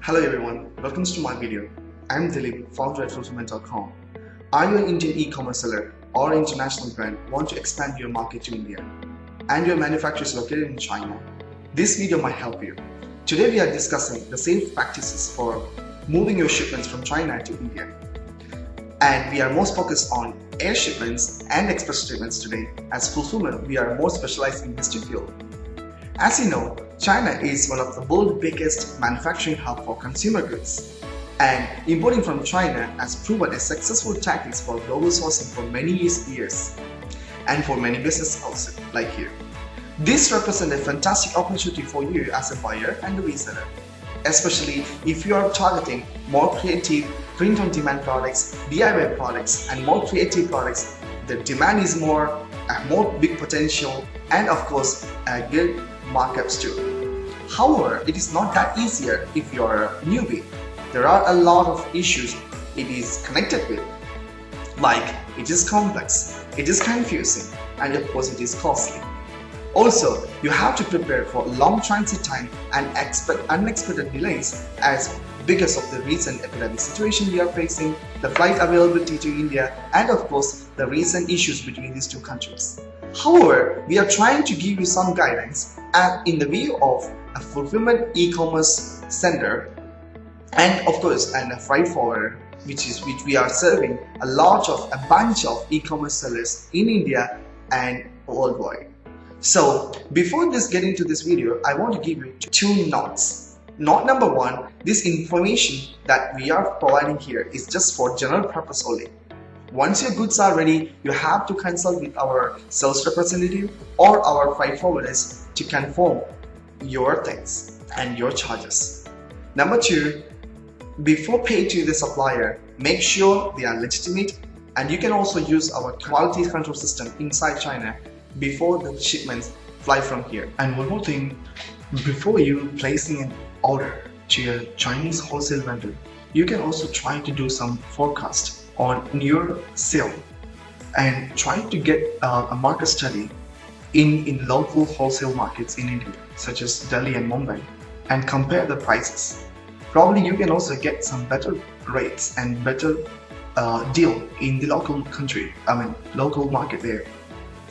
Hello everyone, welcome to my video. I'm Dilip, founder at Fulfillmen.com. Are you an Indian e-commerce seller or international brand want to expand your market to India and your manufacturer is located in China? This video might help you. Today we are discussing the safe practices for moving your shipments from China to India. And we are most focused on air shipments and express shipments today. As Fulfillmen, we are more specialized in this two field. As you know, China is one of the world's biggest manufacturing hub for consumer goods, and importing from China has proven a successful tactic for global sourcing for many years, and for many businesses also, like here. This represents a fantastic opportunity for you as a buyer and a reseller, especially if you are targeting more creative print-on-demand products, DIY products, and more creative products. The demand is more big potential, and of course, good markups too. However, it is not that easier if you are a newbie. There are a lot of issues it is connected with, like it is complex, it is confusing, and of course it is costly. Also, you have to prepare for long transit time and expect unexpected delays as because of the recent epidemic situation we are facing, the flight availability to India, and of course the recent issues between these two countries. However, we are trying to give you some guidance and in the view of a fulfillment e-commerce center and of course a freight forwarder which we are serving a bunch of e-commerce sellers in India and worldwide. So before getting into this video, I want to give you two notes. Note number one, this information that we are providing here is just for general purpose only. Once your goods are ready, you have to consult with our sales representative or our freight forwarders to confirm your things and your charges. Number two, before paying to the supplier, make sure they are legitimate, and you can also use our quality control system inside China before the shipments fly from here. And one more thing, before you placing an order to a Chinese wholesale vendor, you can also try to do some forecast on your sale and try to get a market study in local wholesale markets in India, such as Delhi and Mumbai, and compare the prices. Probably you can also get some better rates and better deal in the local market there.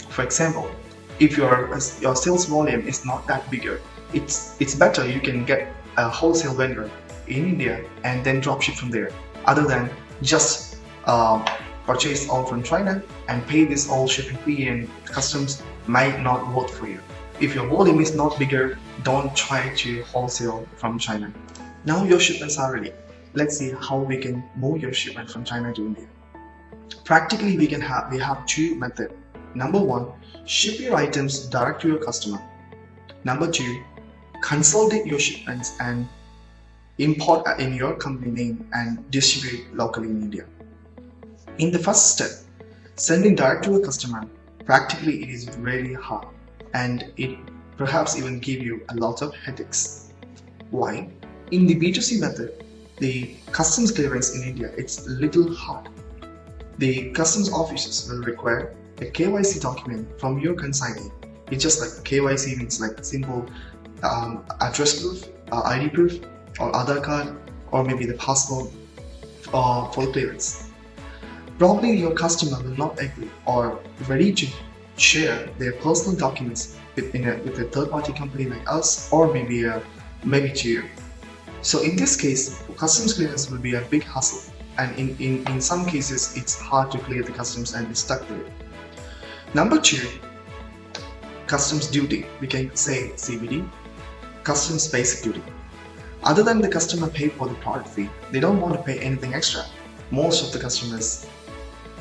For example, if your sales volume is not that bigger, it's better you can get a wholesale vendor in India and then drop ship from there, other than just purchase all from China and pay this all shipping fee, and customs might not work for you. If your volume is not bigger, don't try to wholesale from China. Now your shipments are ready. Let's see how we can move your shipment from China to India. Practically, we have two methods. Number one, ship your items direct to your customer. Number two, consolidate your shipments and import in your company name and distribute locally in India. In the first step, sending direct to a customer, practically it is very hard and it perhaps even give you a lot of headaches. Why? In the B2C method, the customs clearance in India, it's a little hard. The customs officers will require a KYC document from your consignee. It's just like KYC means like simple address proof, ID proof, or Aadhaar card, or maybe the passport for clearance. Probably your customer will not agree or ready to share their personal documents with a third-party company like us, or maybe to you. So in this case, customs clearance will be a big hassle, and in some cases it's hard to clear the customs and be stuck there. Number two, customs duty. We can say CBD, customs basic duty. Other than the customer pay for the product fee, they don't want to pay anything extra. Most of the customers.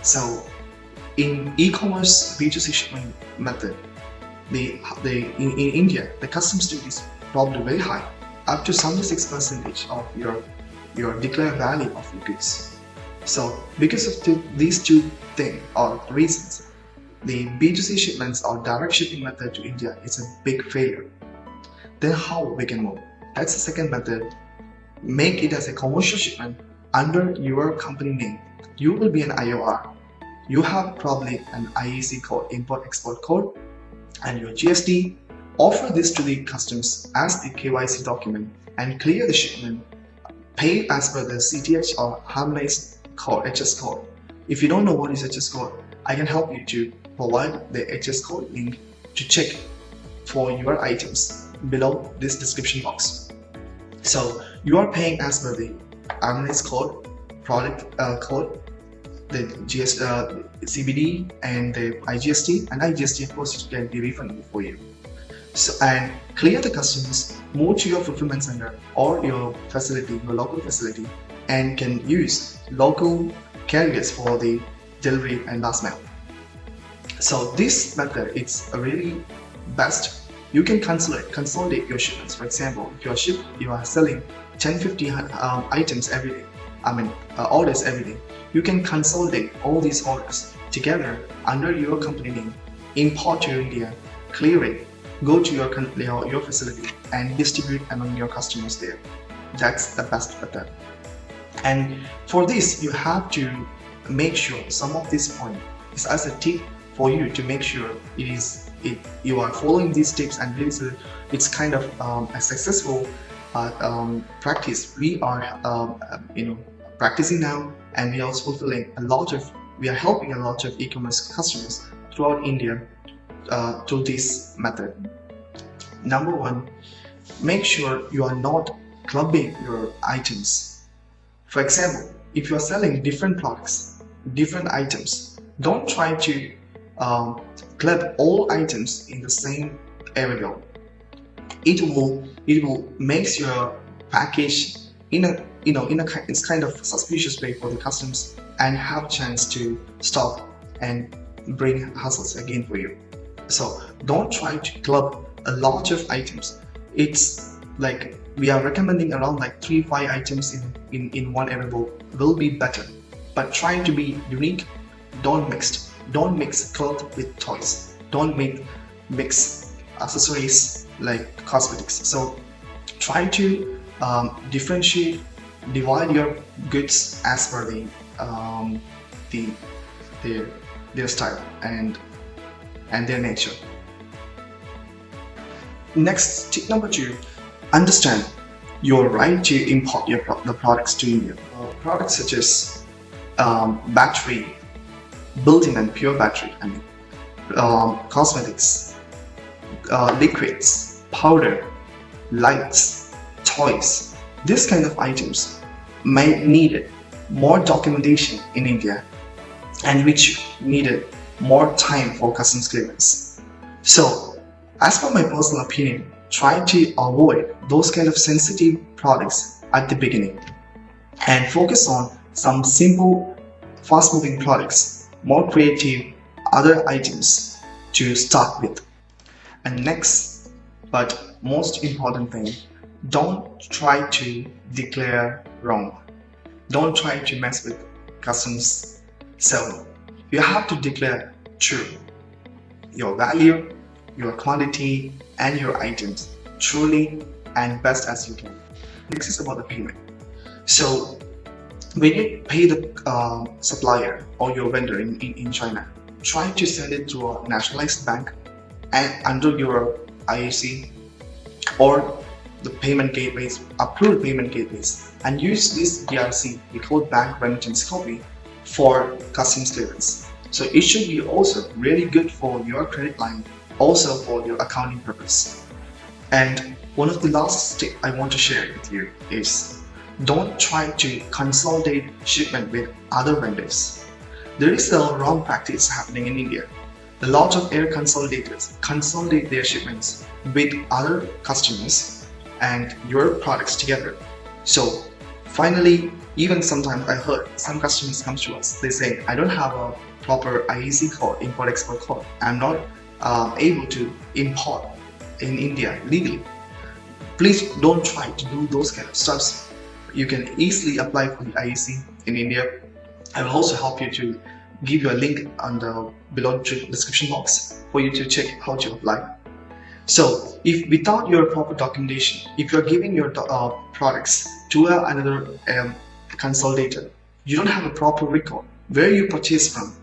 So in e-commerce B2C shipment method, in India, the customs duty is probably very high, up to 76% of your declared value of your goods. So because of these two things or reasons, the B2C shipments or direct shipping method to India is a big failure. Then how we can move? That's the second method. Make it as a commercial shipment under your company name. You will be an IOR. You have probably an IEC code, import-export code, and your GST. Offer this to the customs as the KYC document and clear the shipment Pay as per the CTH or harmonized code, HS code. If you don't know what is HS code, I can help you to provide the HS code link to check for your items below this description box. So you are paying as per the harmonized code, product code, the CBD and the IGST, and IGST of course can be refundable for you. So, and clear the customs, move to your fulfillment center or your facility, your local facility, and can use local carriers for the delivery and last mile. So this method is a really best. You can consolidate your shipments. For example, if you are selling 10-50 items every day, orders every day, you can consolidate all these orders together under your company name, import to India, clear it, go to your facility and distribute among your customers there. That's the best method. And for this, you have to make sure some of this point is as a tip for you to make sure you are following these tips, and it's kind of a successful practice we are practicing now, and we are also we are helping a lot of e-commerce customers throughout India through this method. Number one, make sure you are not clubbing your items. For example, if you are selling different products, different items, don't try to club all items in the same area. It will make your package in a it's kind of suspicious way for the customers and have chance to stop and bring hassles again for you. So don't try to club a lot of items. It's like we are recommending around like 3-5 items in one area will be better, but trying to be unique. Don't mix cloth with toys. Don't mix accessories like cosmetics. So try to differentiate, divide your goods as per their style and their nature. Next, tip number 2, understand your right to import the products to India. Products such as battery, built-in and pure battery, cosmetics, liquids, powder, lights, toys. This kind of items may need more documentation in India, and which needed more time for customs clearance. So, as per my personal opinion, try to avoid those kind of sensitive products at the beginning and focus on some simple, fast-moving products, more creative other items to start with. And next, but most important thing, don't try to declare wrong. Don't try to mess with customs selling. You have to declare true. Your value, your quantity, and your items truly and best as you can. Next is about the payment. So when you pay the supplier or your vendor in China, try to send it to a nationalized bank and under your IAC or the payment gateways, approved payment gateways, and use this BRC, we call bank remittance copy, for customs clearance. So it should be also really good for your credit line, also for your accounting purpose. And one of the last tips I want to share with you is don't try to consolidate shipment with other vendors. There is a wrong practice happening in India. A lot of air consolidators consolidate their shipments with other customers and your products together. So finally, even sometimes I heard some customers come to us, they say, I don't have a proper IEC code, import-export code. I'm not able to import in India legally. Please don't try to do those kind of stuff. You can easily apply for the IEC in India. I will also help you to give you a link on the below description box for you to check how to apply. So if without your proper documentation, if you're giving your products to another consolidator, you don't have a proper record where you purchase from,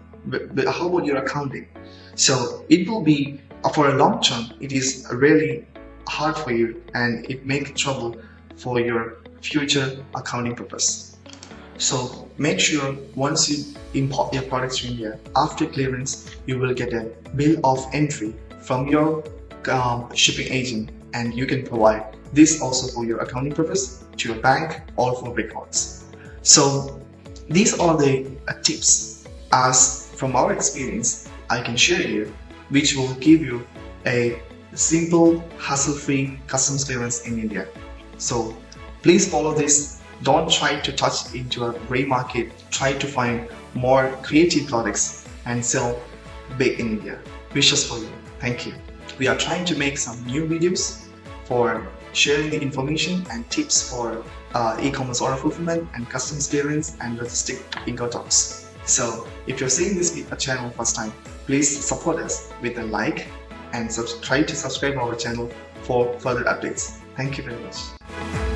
how about your accounting? So it will be, for a long term, it is really hard for you and it makes trouble for your future accounting purpose. So make sure once you import your products to India, after clearance, you will get a bill of entry from your shipping agent, and you can provide this also for your accounting purpose to your bank or for records. So these are the tips as from our experience I can share here, which will give you a simple, hassle-free customs clearance in India. So please follow this. Don't try to touch into a gray market. Try to find more creative products and sell big in India. Wishes for you. Thank you. We are trying to make some new videos for sharing the information and tips for e-commerce order fulfillment and customs clearance and logistic Incotalks. So if you're seeing this channel first time, please support us with a like and try to subscribe our channel for further updates. Thank you very much.